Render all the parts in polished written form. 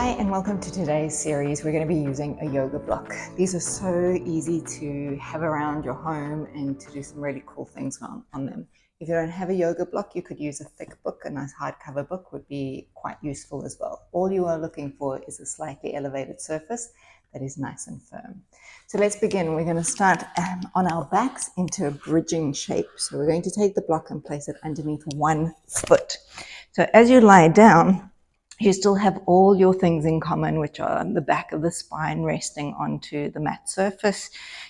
Hi and welcome to today's series. We're going to be using a yoga block. These are so easy to have around your home and to do some really cool things on them. If you don't have a yoga block, you could use a thick book. A nice hardcover book would be quite useful as well. All you are looking for is a slightly elevated surface that is nice and firm. So let's begin. We're going to start on our backs into a bridging shape. So we're going to take the block and place it underneath one foot. So as you lie down, you still have all your things in common, which are the back of the spine resting onto the mat surface.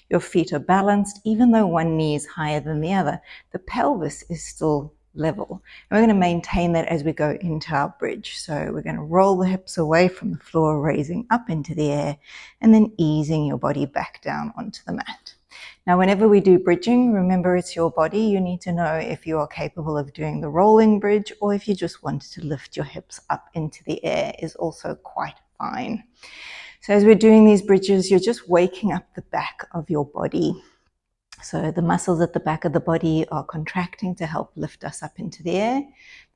Your feet are balanced, even though one knee is higher than the other. The pelvis is still level. And we're going to maintain that as we go into our bridge. So we're going to roll the hips away from the floor, raising up into the air, and then easing your body back down onto the mat. Now, whenever we do bridging, remember it's your body. You need to know if you are capable of doing the rolling bridge, or if you just want to lift your hips up into the air is also quite fine. So as we're doing these bridges, you're just waking up the back of your body. So the muscles at the back of the body are contracting to help lift us up into the air.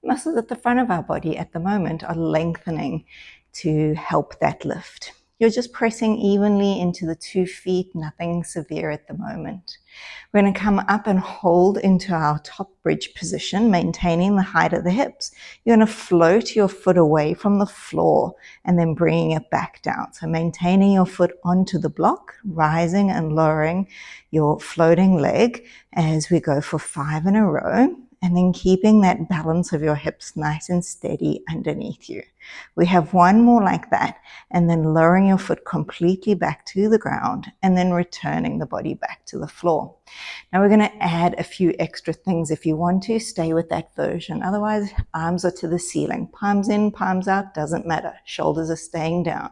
The muscles at the front of our body at the moment are lengthening to help that lift. You're just pressing evenly into the 2 feet, nothing severe at the moment. We're going to come up and hold into our top bridge position, maintaining the height of the hips. You're going to float your foot away from the floor and then bringing it back down. So maintaining your foot onto the block, rising and lowering your floating leg as we go for 5 in a row. And then keeping that balance of your hips nice and steady underneath you. We have one more like that, and then lowering your foot completely back to the ground, and then returning the body back to the floor. Now we're going to add a few extra things. If you want to, stay with that version. Otherwise, arms are to the ceiling. Palms in, palms out, doesn't matter. Shoulders are staying down.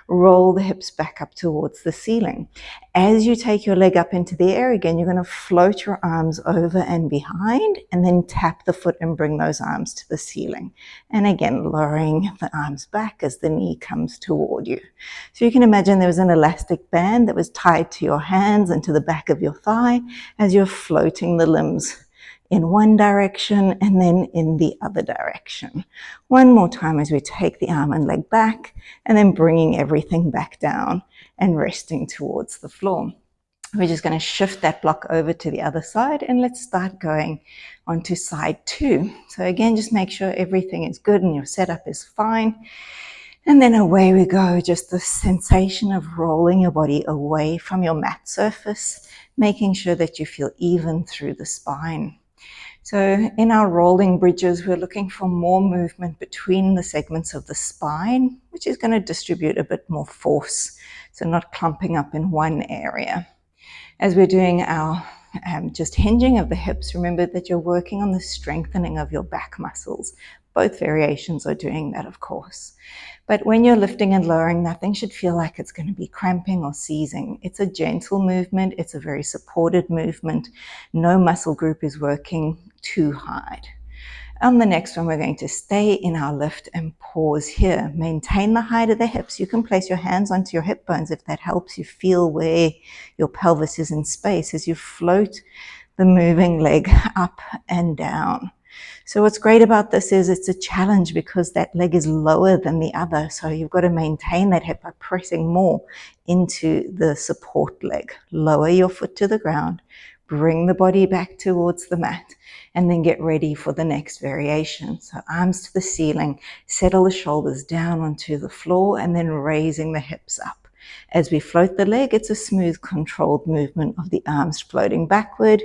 Roll the hips back up towards the ceiling. As you take your leg up into the air again, you're going to float your arms over and behind, and then tap the foot and bring those arms to the ceiling. And again, lowering the arms back as the knee comes toward you. So you can imagine there was an elastic band that was tied to your hands and to the back of your thigh as you're floating the limbs in one direction and then in the other direction. One more time as we take the arm and leg back, and then bringing everything back down and resting towards the floor. We're just going to shift that block over to the other side, and let's start going onto side 2. So again, just make sure everything is good and your setup is fine. And then away we go, just the sensation of rolling your body away from your mat surface, making sure that you feel even through the spine. So in our rolling bridges, we're looking for more movement between the segments of the spine, which is going to distribute a bit more force, so not clumping up in one area. As we're doing our just hinging of the hips, remember that you're working on the strengthening of your back muscles. Both variations are doing that, of course. But when you're lifting and lowering, nothing should feel like it's going to be cramping or seizing. It's a gentle movement. It's a very supported movement. No muscle group is working too hard. On the next one, we're going to stay in our lift and pause here. Maintain the height of the hips. You can place your hands onto your hip bones if that helps you feel where your pelvis is in space as you float the moving leg up and down. So what's great about this is it's a challenge because that leg is lower than the other. So you've got to maintain that hip by pressing more into the support leg. Lower your foot to the ground. Bring the body back towards the mat, and then get ready for the next variation. So arms to the ceiling, settle the shoulders down onto the floor, and then raising the hips up. As we float the leg, it's a smooth, controlled movement of the arms floating backward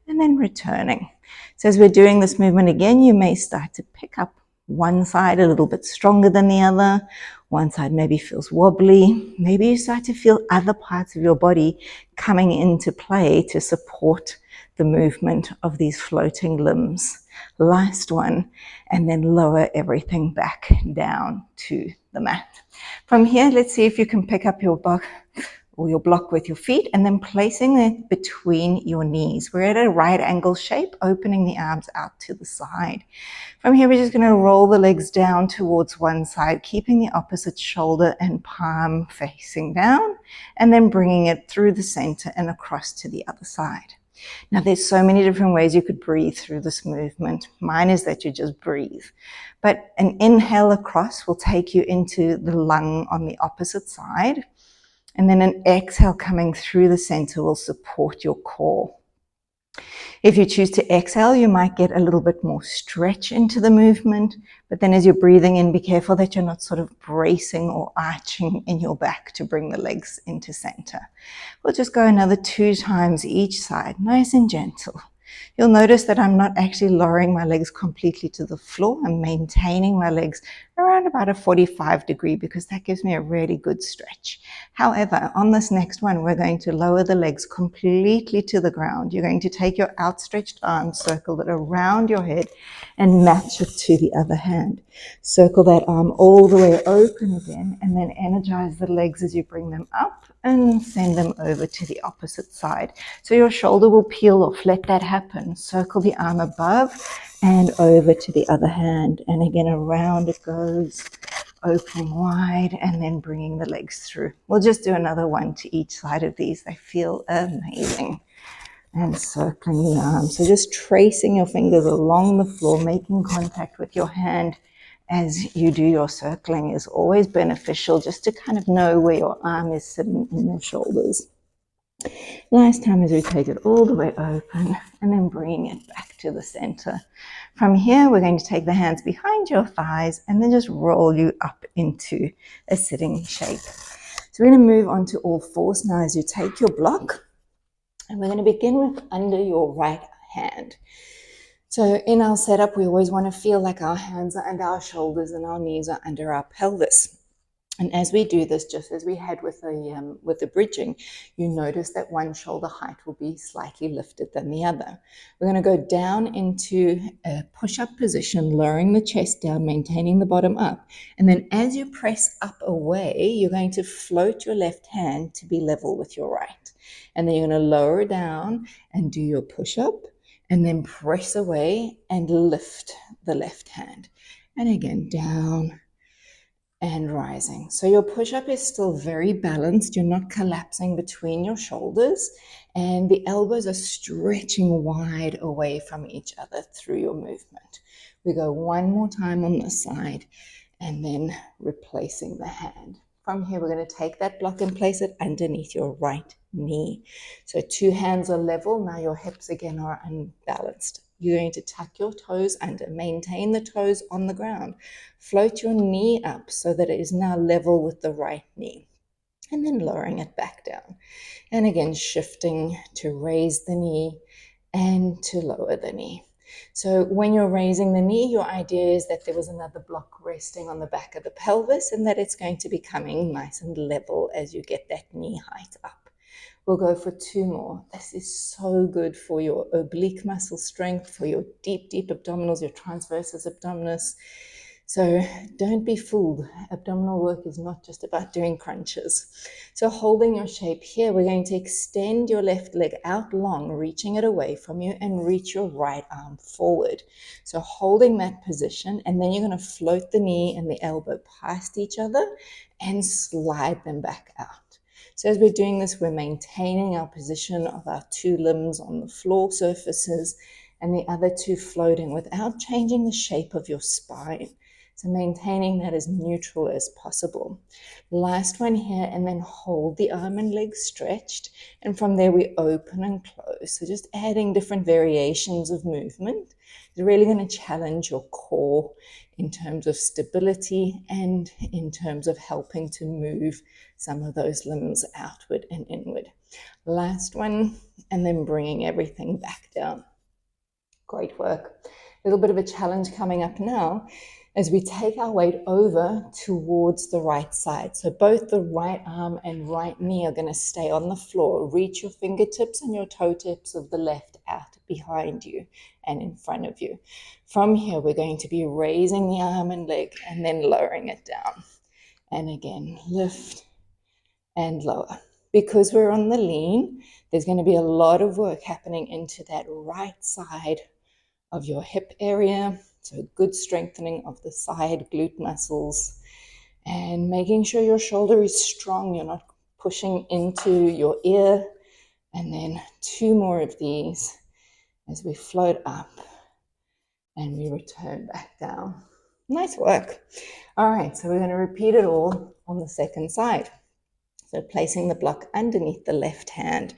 and then returning. So as we're doing this movement again, you may start to pick up one side a little bit stronger than the other. One side maybe feels wobbly. Maybe you start to feel other parts of your body coming into play to support the movement of these floating limbs. Last one, and then lower everything back down to the mat. From here, let's see if you can pick up your block with your feet and then placing it between your knees. We're at a right angle shape, opening the arms out to the side. From here, we're just going to roll the legs down towards one side, keeping the opposite shoulder and palm facing down, and then bringing it through the center and across to the other side. Now, there's so many different ways you could breathe through this movement. Mine is that you just breathe. But an inhale across will take you into the lung on the opposite side. And then an exhale coming through the center will support your core. If you choose to exhale, you might get a little bit more stretch into the movement. But then as you're breathing in, be careful that you're not sort of bracing or arching in your back to bring the legs into center. We'll just go another 2 times each side, nice and gentle. You'll notice that I'm not actually lowering my legs completely to the floor. I'm maintaining my legs around about a 45-degree because that gives me a really good stretch. However, on this next one, we're going to lower the legs completely to the ground. You're going to take your outstretched arm, circle it around your head, and match it to the other hand. Circle that arm all the way open again, and then energize the legs as you bring them up and send them over to the opposite side. So your shoulder will peel off. Let that happen. Circle the arm above and over to the other hand. And again, around it goes, opening wide and then bringing the legs through. We'll just do another one to each side of these. They feel amazing. And circling the arm. So just tracing your fingers along the floor, making contact with your hand as you do your circling is always beneficial, just to kind of know where your arm is sitting in your shoulders. Last time as we take it all the way open and then bringing it back to the center. From here, we're going to take the hands behind your thighs and then just roll you up into a sitting shape. So we're going to move on to all fours now as you take your block. And we're going to begin with under your right hand. So in our setup, we always want to feel like our hands are under our shoulders and our knees are under our pelvis. And as we do this, just as we had with the bridging, you notice that one shoulder height will be slightly lifted than the other. We're going to go down into a push-up position, lowering the chest down, maintaining the bottom up. And then as you press up away, you're going to float your left hand to be level with your right. And then you're going to lower down and do your push-up, and then press away and lift the left hand. And again, down and rising. So your push-up is still very balanced. You're not collapsing between your shoulders, and the elbows are stretching wide away from each other through your movement. We go one more time on this side, and then replacing the hand. From here, we're going to take that block and place it underneath your right knee. So 2 hands are level. Now your hips again are unbalanced. You're going to tuck your toes under, maintain the toes on the ground. Float your knee up so that it is now level with the right knee. And then lowering it back down. And again, shifting to raise the knee and to lower the knee. So when you're raising the knee, your idea is that there was another block resting on the back of the pelvis and that it's going to be coming nice and level as you get that knee height up. We'll go for 2 more. This is so good for your oblique muscle strength, for your deep, deep abdominals, your transversus abdominis. So don't be fooled. Abdominal work is not just about doing crunches. So holding your shape here, we're going to extend your left leg out long, reaching it away from you, and reach your right arm forward. So holding that position, and then you're going to float the knee and the elbow past each other and slide them back out. So as we're doing this, we're maintaining our position of our 2 limbs on the floor surfaces and the other 2 floating without changing the shape of your spine. So maintaining that as neutral as possible. Last one here, and then hold the arm and leg stretched. And from there we open and close. So just adding different variations of movement is really going to challenge your core in terms of stability and in terms of helping to move some of those limbs outward and inward. Last one, and then bringing everything back down. Great work. A little bit of a challenge coming up now as we take our weight over towards the right side. So both the right arm and right knee are going to stay on the floor. Reach your fingertips and your toe tips of the left out behind you and in front of you. From here, we're going to be raising the arm and leg and then lowering it down. And again, lift and lower. Because we're on the lean, there's going to be a lot of work happening into that right side of your hip area. So good strengthening of the side glute muscles and making sure your shoulder is strong. You're not pushing into your ear And then 2 more of these as we float up and we return back down. Nice work. All right, so we're going to repeat it all on the second side. So placing the block underneath the left hand.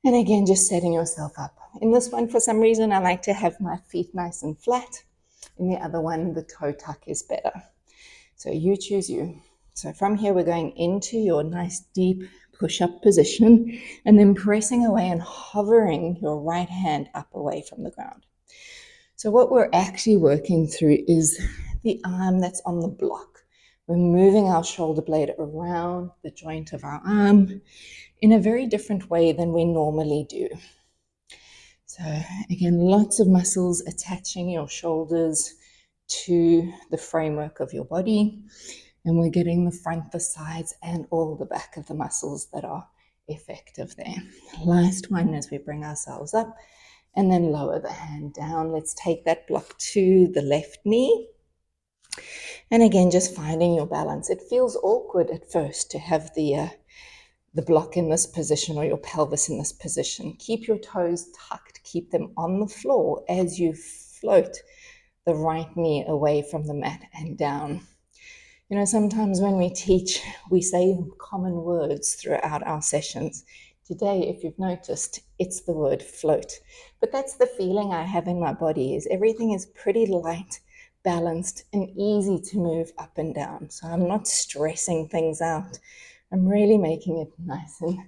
And again, just setting yourself up. In this one, for some reason, I like to have my feet nice and flat. In the other one, the toe tuck is better. So you choose you. So from here, we're going into your nice deep push-up position and then pressing away and hovering your right hand up away from the ground. So what we're actually working through is the arm that's on the block. We're moving our shoulder blade around the joint of our arm in a very different way than we normally do. So again, lots of muscles attaching your shoulders to the framework of your body. And we're getting the front, the sides, and all the back of the muscles that are effective there. Last one as we bring ourselves up and then lower the hand down. Let's take that block to the left knee. And again, just finding your balance. It feels awkward at first to have the block in this position or your pelvis in this position. Keep your toes tucked, keep them on the floor as you float the right knee away from the mat and down. You know, sometimes when we teach, we say common words throughout our sessions. Today, if you've noticed, it's the word float. But that's the feeling I have in my body, is everything is pretty light, balanced, and easy to move up and down. So I'm not stressing things out. I'm really making it nice and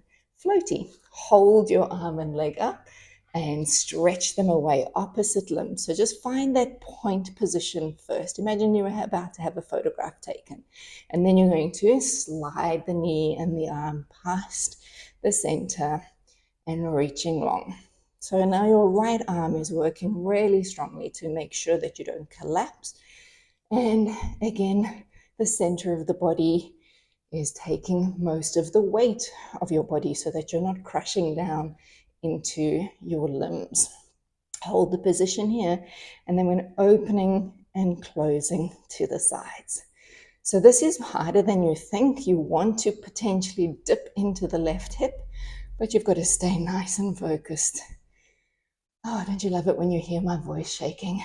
floaty. Hold your arm and leg up and stretch them away, opposite limbs. So just find that point position first. Imagine you were about to have a photograph taken. And then you're going to slide the knee and the arm past the center and reaching long. So now your right arm is working really strongly to make sure that you don't collapse. And again, the center of the body is taking most of the weight of your body so that you're not crushing down into your limbs. Hold the position here, and then when opening and closing to the sides. So this is harder than you think. You want to potentially dip into the left hip, but you've got to stay nice and focused. Oh, don't you love it when you hear my voice shaking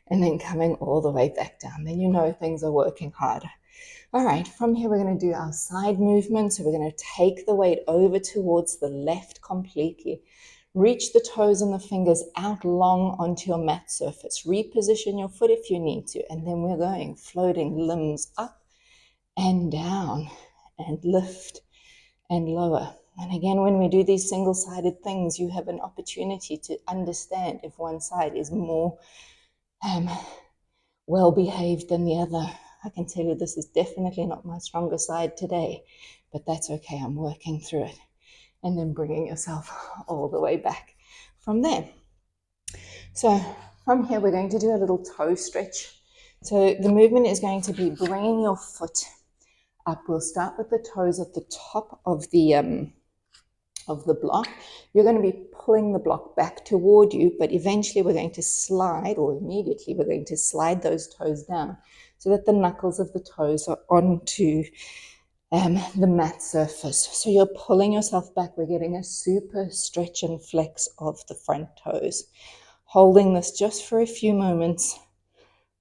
and then coming all the way back down? Then you know things are working harder. All right, from here we're going to do our side movement. So we're going to take the weight over towards the left completely. Reach the toes and the fingers out long onto your mat surface. Reposition your foot if you need to. And then we're going floating limbs up and down and lift and lower. And again, when we do these single-sided things, you have an opportunity to understand if one side is more well-behaved than the other. I can tell you this is definitely not my stronger side today, but that's okay. I'm working through it. And then bringing yourself all the way back from there. So from here, we're going to do a little toe stretch. So the movement is going to be bringing your foot up. We'll start with the toes at the top of the block. You're going to be pulling the block back toward you, but eventually we're going to slide, or immediately we're going to slide those toes down so that the knuckles of the toes are onto the mat surface. So you're pulling yourself back. We're getting a super stretch and flex of the front toes. Holding this just for a few moments.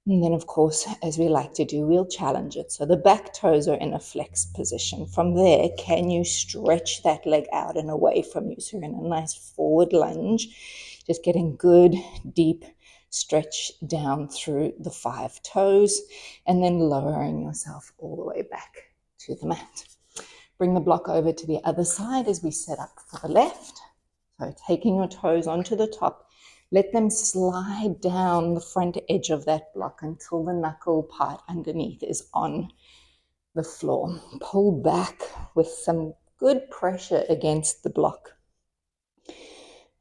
And then, of course, as we like to do, we'll challenge it. So the back toes are in a flex position. From there, can you stretch that leg out and away from you? So you're in a nice forward lunge, just getting good, deep stretch down through the 5 toes, and then lowering yourself all the way back to the mat. Bring the block over to the other side as we set up for the left. So taking your toes onto the top, let them slide down the front edge of that block until the knuckle part underneath is on the floor. Pull back with some good pressure against the block.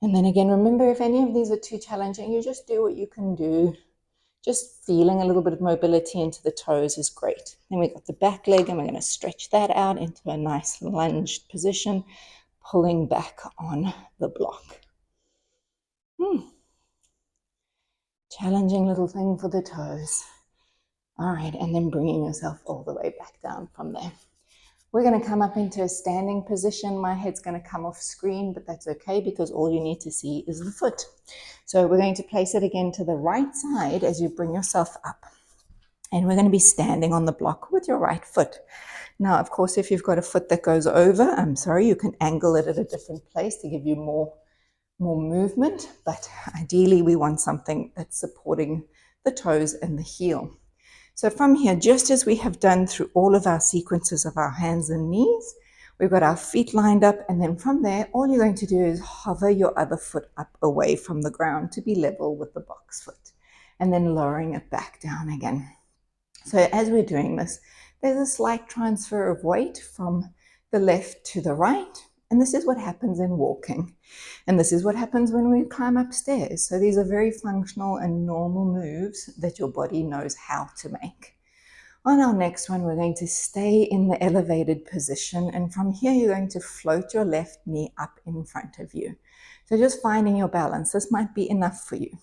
And then again, remember, if any of these are too challenging, you just do what you can do. Just feeling a little bit of mobility into the toes is great. Then we've got the back leg, and we're going to stretch that out into a nice lunged position, pulling back on the block. Challenging little thing for the toes. All right, and then bringing yourself all the way back down from there. We're going to come up into a standing position. My head's going to come off screen, but that's okay because all you need to see is the foot. So we're going to place it again to the right side as you bring yourself up. And we're going to be standing on the block with your right foot. Now, of course, if you've got a foot that goes over, you can angle it at a different place to give you more movement, but ideally we want something that's supporting the toes and the heel. So from here, just as we have done through all of our sequences of our hands and knees, we've got our feet lined up, and then from there, all you're going to do is hover your other foot up away from the ground to be level with the box foot, and then lowering it back down again. So as we're doing this, there's a slight transfer of weight from the left to the right, and this is what happens in walking. And this is what happens when we climb upstairs. So these are very functional and normal moves that your body knows how to make. On our next one, we're going to stay in the elevated position. And from here, you're going to float your left knee up in front of you. So just finding your balance. This might be enough for you.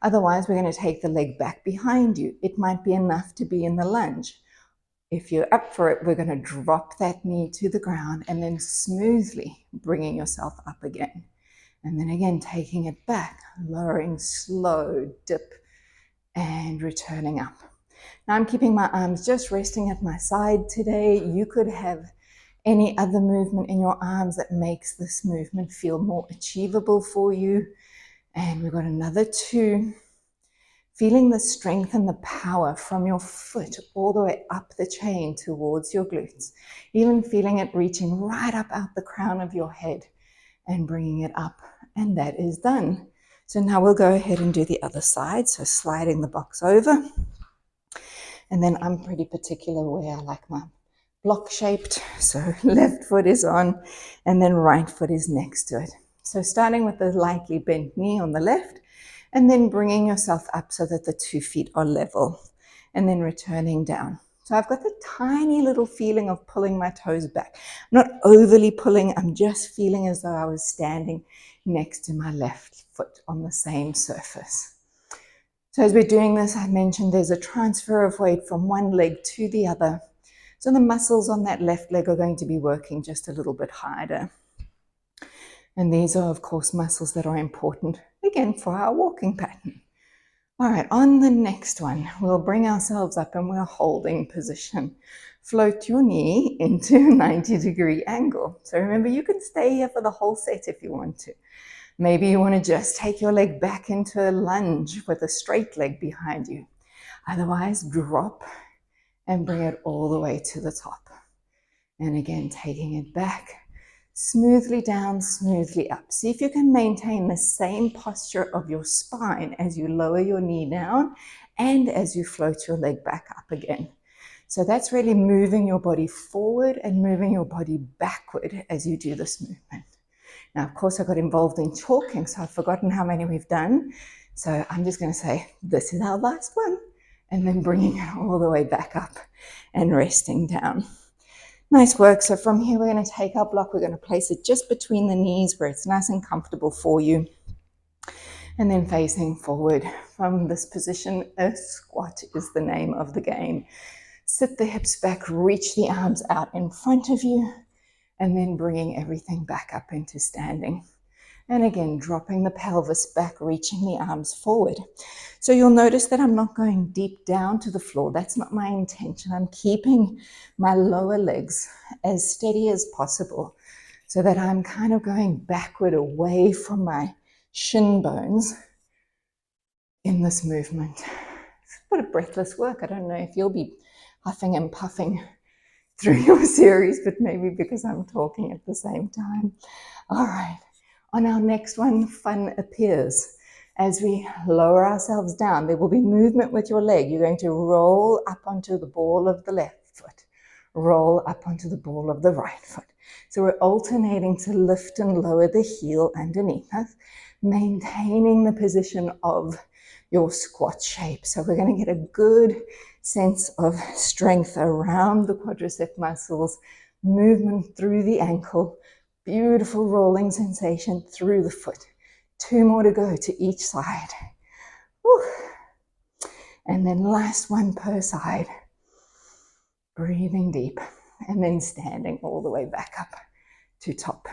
Otherwise, we're going to take the leg back behind you. It might be enough to be in the lunge. If you're up for it, we're going to drop that knee to the ground and then smoothly bringing yourself up again. And then again, taking it back, lowering, slow dip, and returning up. Now I'm keeping my arms just resting at my side today. You could have any other movement in your arms that makes this movement feel more achievable for you. And we've got another 2. Feeling the strength and the power from your foot all the way up the chain towards your glutes. Even feeling it reaching right up out the crown of your head and bringing it up. And that is done. So now we'll go ahead and do the other side. So sliding the box over. And then I'm pretty particular where I like my block shaped. So left foot is on and then right foot is next to it. So starting with the lightly bent knee on the left, and then bringing yourself up so that the 2 feet are level, and then returning down. So I've got the tiny little feeling of pulling my toes back. I'm not overly pulling, I'm just feeling as though I was standing next to my left foot on the same surface. So as we're doing this, I mentioned there's a transfer of weight from one leg to the other. So the muscles on that left leg are going to be working just a little bit harder. And these are, of course, muscles that are important, again, for our walking pattern. All right, on the next one, we'll bring ourselves up and we're holding position. Float your knee into a 90-degree angle. So remember, you can stay here for the whole set if you want to. Maybe you want to just take your leg back into a lunge with a straight leg behind you. Otherwise, drop and bring it all the way to the top. And again, taking it back. Smoothly down, smoothly up. See if you can maintain the same posture of your spine as you lower your knee down and as you float your leg back up again. So that's really moving your body forward and moving your body backward as you do this movement. Now, of course, I got involved in chalking, so I've forgotten how many we've done. So I'm just going to say, this is our last one, and then bringing it all the way back up and resting down. Nice work. So from here, we're going to take our block. We're going to place it just between the knees where it's nice and comfortable for you. And then facing forward from this position, a squat is the name of the game. Sit the hips back, reach the arms out in front of you, and then bringing everything back up into standing. And again, dropping the pelvis back, reaching the arms forward. So you'll notice that I'm not going deep down to the floor. That's not my intention. I'm keeping my lower legs as steady as possible so that I'm kind of going backward away from my shin bones in this movement. It's a bit of breathless work. I don't know if you'll be huffing and puffing through your series, but maybe because I'm talking at the same time. All right. On our next one, fun appears. As we lower ourselves down, there will be movement with your leg. You're going to roll up onto the ball of the left foot, roll up onto the ball of the right foot. So we're alternating to lift and lower the heel underneath us, maintaining the position of your squat shape. So we're going to get a good sense of strength around the quadricep muscles, movement through the ankle, beautiful rolling sensation through the foot. 2 more to go to each side. Whew. And then last one per side. Breathing deep. and then standing all the way back up to top.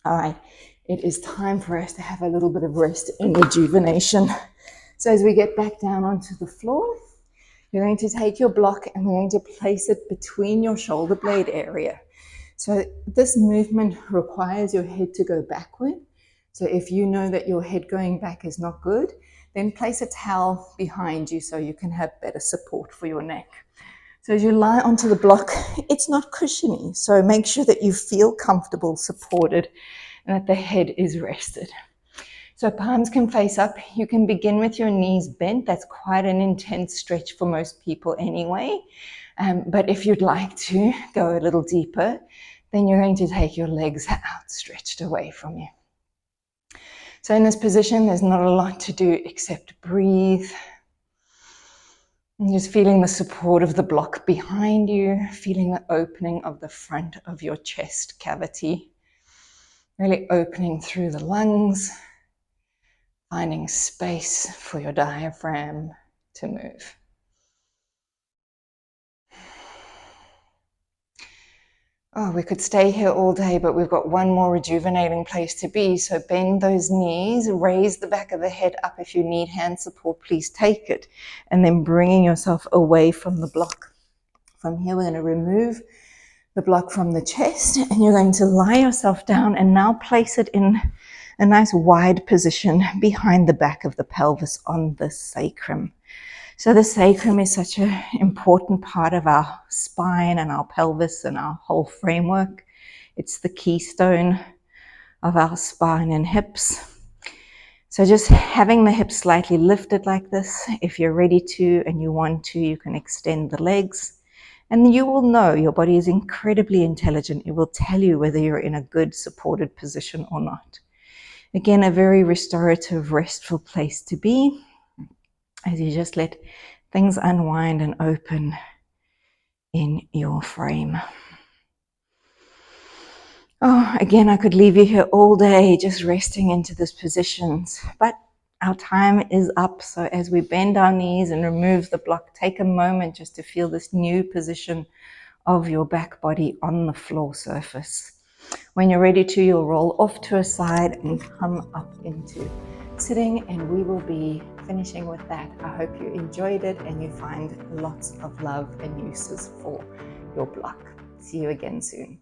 All right, it is time for us to have a little bit of rest and rejuvenation. So as we get back down onto the floor, you're going to take your block and we're going to place it between your shoulder blade area. So this movement requires your head to go backward. So if you know that your head going back is not good, then place a towel behind you so you can have better support for your neck. So as you lie onto the block, it's not cushiony. So make sure that you feel comfortable, supported, and that the head is rested. So palms can face up. You can begin with your knees bent. That's quite an intense stretch for most people anyway. But if you'd like to go a little deeper, then you're going to take your legs outstretched away from you. So in this position, there's not a lot to do except breathe. And just feeling the support of the block behind you, feeling the opening of the front of your chest cavity, really opening through the lungs, finding space for your diaphragm to move. Oh, we could stay here all day, but we've got one more rejuvenating place to be. So bend those knees, raise the back of the head up. If you need hand support, please take it. And then bringing yourself away from the block. From here, we're going to remove the block from the chest and you're going to lie yourself down and now place it in a nice wide position behind the back of the pelvis on the sacrum. So the sacrum is such an important part of our spine and our pelvis and our whole framework. It's the keystone of our spine and hips. So just having the hips slightly lifted like this, if you're ready to and you want to, you can extend the legs. And you will know your body is incredibly intelligent. It will tell you whether you're in a good supported position or not. Again, a very restorative, restful place to be as you just let things unwind and open in your frame. Oh, again, I could leave you here all day just resting into this position, but our time is up. So as we bend our knees and remove the block, take a moment just to feel this new position of your back body on the floor surface. When you're ready to, you'll roll off to a side and come up into sitting, and we will be finishing with that. I hope you enjoyed it and you find lots of love and uses for your block. See you again soon.